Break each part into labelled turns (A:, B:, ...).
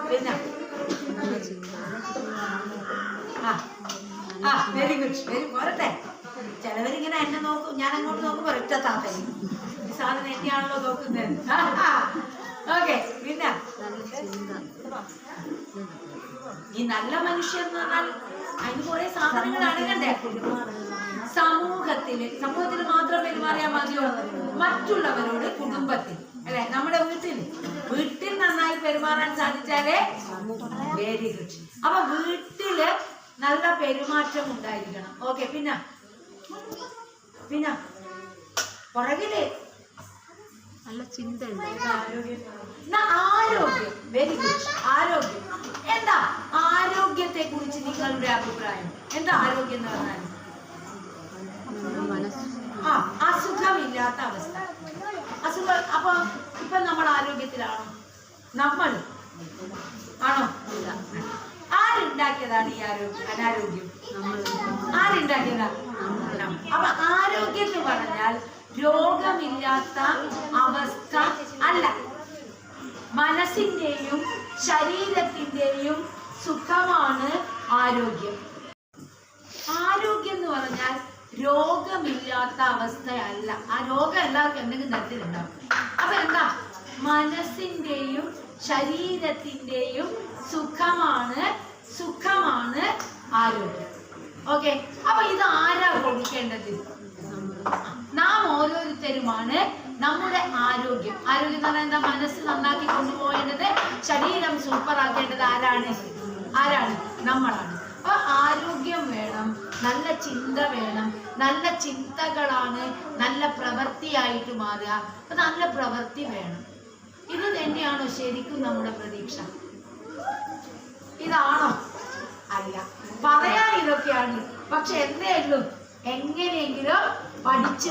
A: പിന്നെ very good, very പോരട്ടെ. ചിലവരിങ്ങനെ എന്നെ നോക്കും, ഞാൻ അങ്ങോട്ട് നോക്കുമ്പോ ഒറ്റ താത്തരി ഈ സാധനം എന്നെയാണല്ലോ നോക്കുന്നത്. ഓക്കെ, പിന്നെ ഈ നല്ല മനുഷ്യൻ എന്ന് പറഞ്ഞാൽ അതിന് കുറെ സാധനങ്ങൾ അടങ്ങണ്ടേ. സമൂഹത്തിൽ മാത്രം പെരുമാറിയാൽ മതിയോ? മറ്റുള്ളവരോട്, കുടുംബത്തിൽ അല്ലെ, നമ്മുടെ വീട്ടിൽ നന്നായി പെരുമാറാൻ സാധിച്ചാലേ വെരി ഗുഡ്. അപ്പൊ വീട്ടില് നല്ല പെരുമാറ്റം ഉണ്ടായിരിക്കണം. ഓക്കെ, പിന്നെ പുറകില്
B: നല്ല ചിന്ത
A: ആരോഗ്യം. Very good. ആരോഗ്യം എന്താ? ആരോഗ്യത്തെ കുറിച്ച് നിങ്ങളുടെ അഭിപ്രായം എന്താ? ആരോഗ്യം എന്ന് പറഞ്ഞാൽ അസുഖമില്ലാത്ത അവസ്ഥ. അസുഖം. അപ്പൊ ഇപ്പൊ നമ്മൾ ആരോഗ്യത്തിലാണോ? നമ്മൾ ആണോ? ആരുണ്ടാക്കിയതാണ് ഈ അനാരോഗ്യം? ആരുണ്ടാക്കിയതാ? അപ്പൊ ആരോഗ്യം എന്ന് പറഞ്ഞാൽ രോഗമില്ലാത്ത അവസ്ഥ അല്ല, മനസ്സിന്റെയും ശരീരത്തിന്റെയും സുഖമാണ് ആരോഗ്യം. ആരോഗ്യം എന്ന് പറഞ്ഞാൽ രോഗമില്ലാത്ത അവസ്ഥയല്ല. ആ രോഗം എല്ലാവർക്കും എന്തെങ്കിലും തരത്തിലുണ്ടാവും. അപ്പൊ എന്താ? മനസ്സിന്റെയും ശരീരത്തിന്റെയും സുഖമാണ് ആരോഗ്യം. ഓക്കെ, അപ്പൊ ഇത് ആരാ കൊടുക്കേണ്ടത്? നാം ഓരോരുത്തരുമാണ് നമ്മുടെ ആരോഗ്യം. ആരോഗ്യം എന്ന് പറഞ്ഞാൽ എന്താ? മനസ്സ് നന്നാക്കി കൊണ്ടുപോകേണ്ടത്, ശരീരം സൂപ്പർ ആക്കേണ്ടത് ആരാണ്? നമ്മളാണ്. അപ്പൊ ആരോഗ്യം വേണം, നല്ല ചിന്ത വേണം. നല്ല ചിന്തകളാണ് നല്ല പ്രവൃത്തിയായിട്ട് മാറുക. അപ്പൊ നല്ല പ്രവൃത്തി വേണം. ഇത് തന്നെയാണോ ശരിക്കും നമ്മുടെ പ്രതീക്ഷ? ഇതാണോ? അല്ല, പറയാൻ ഇതൊക്കെയാണ്. പക്ഷെ എന്തേ ഉള്ളൂ? എങ്ങനെയെങ്കിലും പഠിച്ച്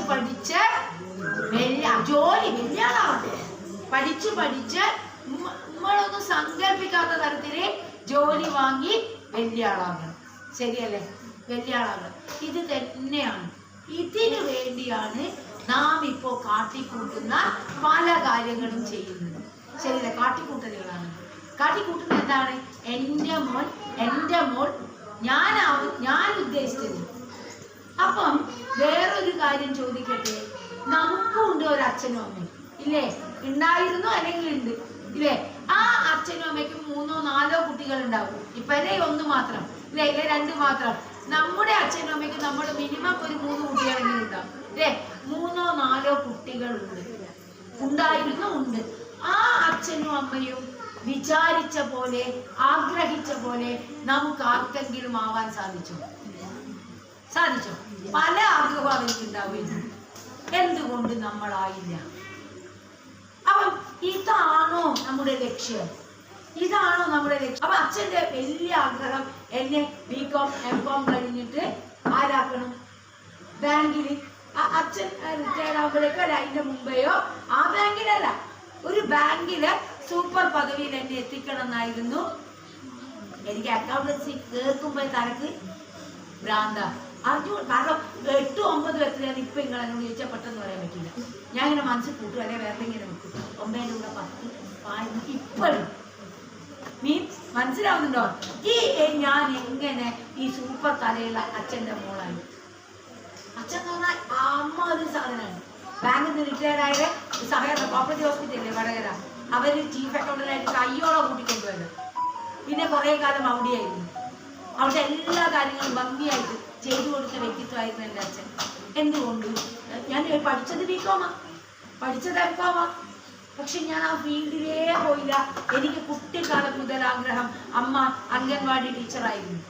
A: ജോലി വലിയ ആളാവട്ടെ. പഠിച്ച് നമ്മളൊന്നും സങ്കല്പിക്കാത്ത തരത്തില് ജോലി വാങ്ങി വലിയ ആളാകണം. ശരിയല്ലേ? വലിയ ആളാകണം. ഇത് തന്നെയാണ്. ഇതിനു വേണ്ടിയാണ് നാം ഇപ്പോ കാട്ടിക്കൂട്ടുന്ന പല കാര്യങ്ങളും ചെയ്യുന്നത്. ശരിയല്ലേ? കാട്ടിക്കൂട്ടലുകളാണ്. കാട്ടിക്കൂട്ടുന്നത് എന്താണ്? എൻ്റെ മോൾ ഞാൻ ഉദ്ദേശിച്ചത്. അപ്പം വേറൊരു കാര്യം ചോദിക്കട്ടെ. നമുക്കും ഉണ്ട് ഒരു അച്ഛനും അമ്മയും ഇല്ലേ? ഉണ്ടായിരുന്നു, അല്ലെങ്കിൽ ഉണ്ട് ഇല്ലേ? ആ അച്ഛനും അമ്മയ്ക്കും 3 or 4 കുട്ടികൾ ഉണ്ടാവും. ഇപ്പഴേ 1 മാത്രം ഇല്ലേ? 2 മാത്രം. നമ്മുടെ അച്ഛനും അമ്മയ്ക്കും നമ്മൾ മിനിമം ഒരു 3 കുട്ടികളെങ്കിലും ഉണ്ടാവും ഇല്ലേ? 3 or 4 കുട്ടികളുണ്ട്, ഉണ്ടായിരുന്നു, ഉണ്ട്. ആ അച്ഛനും അമ്മയും വിചാരിച്ച പോലെ, ആഗ്രഹിച്ച പോലെ നമുക്ക് ആർക്കെങ്കിലും ആവാൻ സാധിച്ചോ? പല ആഗ്രഹവും അവർക്കുണ്ടാവുന്നു. എന്തുകൊണ്ട് നമ്മളായില്ല? അപ്പം ഇതാണോ നമ്മുടെ ലക്ഷ്യം? അപ്പൊ അച്ഛന്റെ വലിയ ആഗ്രഹം എന്നെ BCom MCom കഴിഞ്ഞിട്ട് ആരാക്കണം? ബാങ്കിൽ. അച്ഛൻ റിട്ടയർഡ് ആകുമ്പോഴേക്കോ അതിന്റെ മുമ്പെയോ ആ ബാങ്കിലല്ല, ഒരു ബാങ്കില് സൂപ്പർ പദവിയിൽ എന്നെ എത്തിക്കണം എന്നായിരുന്നു. എനിക്ക് അക്കൗണ്ടൻസി കേൾക്കുമ്പോ തലക്ക് ഭ്രാന്ത. കാരണം 8 or 9 എത്രയാണ് ഇപ്പൊ നിങ്ങൾ എന്നോട് ചോദിച്ചാൽ പെട്ടെന്ന് പറയാൻ പറ്റില്ല. ഞാൻ ഇങ്ങനെ മനസ്സിൽ കൂട്ടും, അല്ലെ വേറെ ഇങ്ങനെ വെക്കും. 9 കൂടെ 10 ഇപ്പോഴും മീൻസ് മനസ്സിലാവുന്നുണ്ടോ? ഞാൻ എങ്ങനെ ഈ സൂപ്പർ തലയുള്ള അച്ഛന്റെ മോളായി? അച്ഛൻ എന്ന് പറഞ്ഞാൽ അമ്മ ഒരു സാധനമാണ്. ബാങ്കിൽ നിന്ന് റിട്ടയർഡ് ആയത് സഹകരണ കോപ്പറേറ്റീവ് ഹോസ്പിറ്റലിലെ വടകര. അവര് ചീഫ് അക്കൗണ്ടന്റായിട്ട് കയ്യോളം കൂട്ടിക്കൊണ്ടുപോയത്. പിന്നെ കുറെ കാലം അവിടെയായിരുന്നു. അവിടെ എല്ലാ കാര്യങ്ങളും ഭംഗിയായിട്ട് ചെയ്തു കൊടുത്ത വ്യക്തിത്വമായിരുന്നു എൻ്റെ അച്ഛൻ. എന്തുകൊണ്ട്? ഞാൻ പഠിച്ചത് BCom, പഠിച്ചത് MCom. പക്ഷെ ഞാൻ ആ ഫീൽഡിലേ പോയില്ല. എനിക്ക് കുട്ടിക്കാലം മുതൽ ആഗ്രഹം. അമ്മ അംഗൻവാടി ടീച്ചറായിരുന്നു.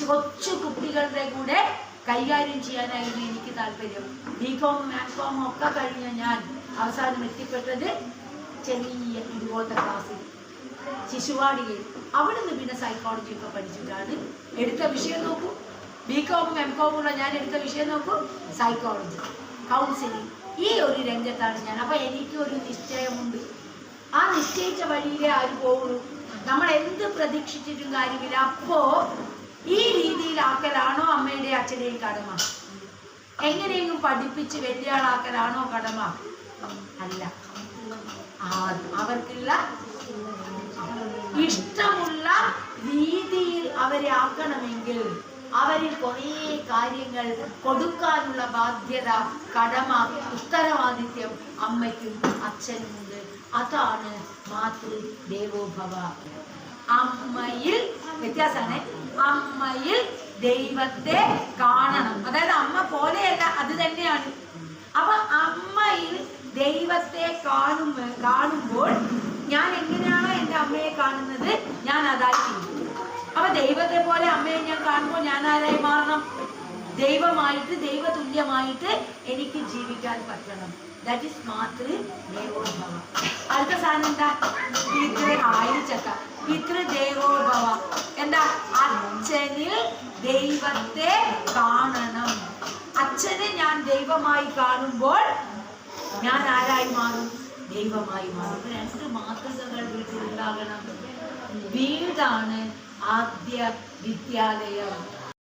A: കൊച്ചു കുട്ടികളുടെ കൂടെ കൈകാര്യം ചെയ്യാനായിരുന്നു എനിക്ക് താല്പര്യം. BCom MCom ഒക്കെ കഴിഞ്ഞ ഞാൻ അവസാനം എത്തിപ്പെട്ടത് ചെറിയ ഇതുപോലത്തെ ക്ലാസ്സിൽ, ശിശുവാടികയിൽ. അവിടുന്ന് പിന്നെ സൈക്കോളജി ഒക്കെ പഠിച്ചിട്ടാണ് എടുത്ത വിഷയം. നോക്കൂ, BCom MCom ഉള്ള ഞാൻ എടുത്ത വിഷയം നോക്കൂ, സൈക്കോളജി, കൗൺസിലിംഗ്. ഈ ഒരു രംഗത്താണ് ഞാൻ. അപ്പൊ എനിക്കൊരു നിശ്ചയമുണ്ട്. ആ നിശ്ചയിച്ച വഴിയിലേ ആര് പോകുള്ളൂ. നമ്മൾ എന്ത് പ്രതീക്ഷിച്ചിട്ടും കാര്യമില്ല. അപ്പോ ഈ രീതിയിലാക്കലാണോ അമ്മയുടെ അച്ഛൻ്റെയും കടമ? എങ്ങനെയെങ്കിലും പഠിപ്പിച്ച് വലിയ ആളാക്കലാണോ കടമ? അല്ല. അവർക്കുള്ള ഇഷ്ടമുള്ള രീതിയിൽ അവരെ ആക്കണമെങ്കിൽ അവരിൽ കുറേ കാര്യങ്ങൾ കൊടുക്കാനുള്ള ബാധ്യത, കടമ, ഉത്തരവാദിത്യം അമ്മയ്ക്കും അച്ഛനുമുണ്ട്. അതാണ് മാതൃ ദേവോഭവ. അമ്മയിൽ വ്യത്യാസമാണ്. അമ്മയിൽ ദൈവത്തെ കാണണം. അതായത് അമ്മ പോലെയല്ല, അത് തന്നെയാണ്. അപ്പൊ അമ്മയിൽ ദൈവത്തെ കാണുമ്പോൾ ഞാൻ എങ്ങനെയാണോ എൻ്റെ അമ്മയെ കാണുന്നത്, ഞാൻ അതായി ചെയ്യും. അപ്പൊ ദൈവത്തെ പോലെ അമ്മയെ ഞാൻ കാണുമ്പോൾ ഞാൻ ആരായി മാറണം? ദൈവമായിട്ട്, ദൈവതുല്യമായിട്ട് എനിക്ക് ജീവിക്കാൻ പറ്റണം. ദാറ്റ് ഇസ് മാതൃ ദേവോഭവ. അടുത്ത സാധനം എന്താ? ആയിരച്ചക്ക പിതൃ ദേവോഭവ. എന്താ? അച്ഛനിൽ ദൈവത്തെ കാണണം. അച്ഛനെ ഞാൻ ദൈവമായി കാണുമ്പോൾ ഞാൻ ആരായി മാറും? ദൈവമായി മാറും. രണ്ട് മാതൃകകൾ വീട്ടിലുണ്ടാകണം. വീടാണ് ആദ്യ വിദ്യാലയം.